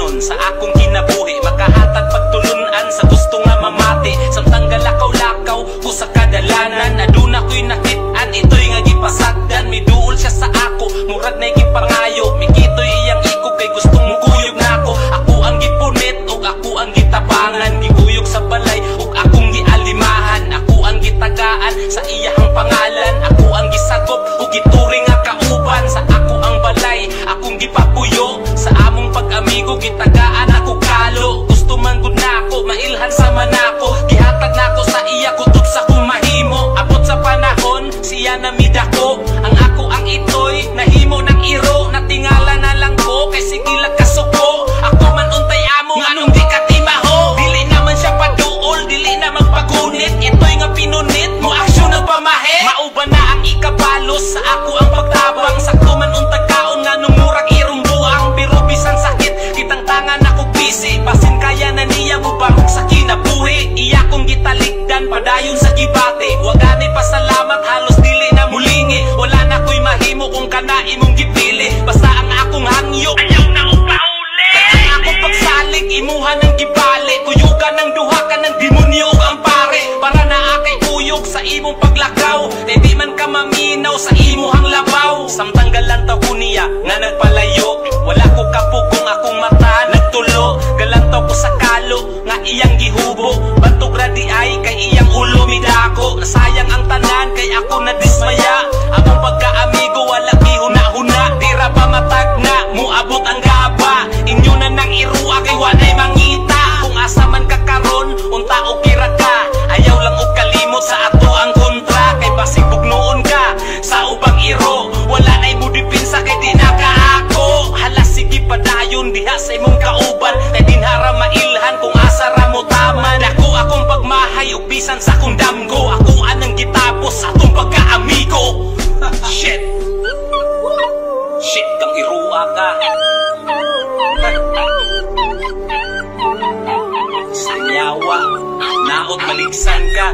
danon sa akong kinabuhi, makahatag pagtulunan sa gusto nga mamati. Samtang galakaw-lakaw ko sa kadalanan, aduna ko'y nakit-an, ito'y nga gipasagdan. Miduol siya sa ako, murag na'y gipangayo, mikito'y iyang iko kay gustong mukuyog na ako. Ako ang gipunit ug ako ang gitabangan, giguyog sa balay ug akong gialimahan. Ako ang gitagaan sa iyahang pangalan, ako ang gisagop ug gituring nga kauban. Sa ako ang balay, akong gipapuyo, sa among pag-amigo gitagaan ako kalo. Gusto man gud nako mailhan sa manako, gihatag nako sa iya kutob sa kumahimo. Abot sa panahon siya na midako, ang ako ang itoy nahimo ng iro. Natingala na lang ko kay sigila kasuko, ako man untay amo nganong di ka timaho. Dili naman siya paduol, dili na magpagunit, itoy nga pinunit mo aksyon na pamahe. Mauban na ang ikabalos sa ako ang pagtabang, sakto man untag kaon nganong murag irong buang. Pero bisan sakit kitang tangan ako busy, basin kaya na niya mo barok sa kinabuhi. Iya kong gitalikdan padayon sa gibate, wagani pasalamat halos dili na mulingi. Wala na ko'y mahimo kung kana imong gipili, basta ang akong hangyo ayaw na upauli. Ang akong pagsalig imuha ng gibali, kuyugan ng duha ka ng demonyo ang pare. Para na akay kuyog sa imong paglakaw, kay di man ka maminaw sa imuhang labaw. Samtang galantaw ko niya nga nagpalayo, wala ko kapugong akong mata nagtulo. Galantaw ko sa kalo nga iyang gihubo, bantog radi ay kay iyang ulo midako. Nasayang ang tanan kay ako na dismaya, among pagkaamigo wala gihuna-huna. Tira pa matag na muabot ang gaba, inyo na nang irua kay walay mangita. Kung asa man ka karon unta o kira ka, ayaw lang og kalimot sa ato ang kontra. Kay basig bugnoon ka sa ubang iro, wala na'y mo dipinsa kay di na ka ako. Hala sige padayon diha sa imong kauban, kay dinhara mailhan kung asa ra mo taman. Ako akong pagmahay ug bisan sa akong damgo, ako anang gitapos sa atong pagkaamigo. Shit shit kang irua ka, sanyawa naot maligsan ka.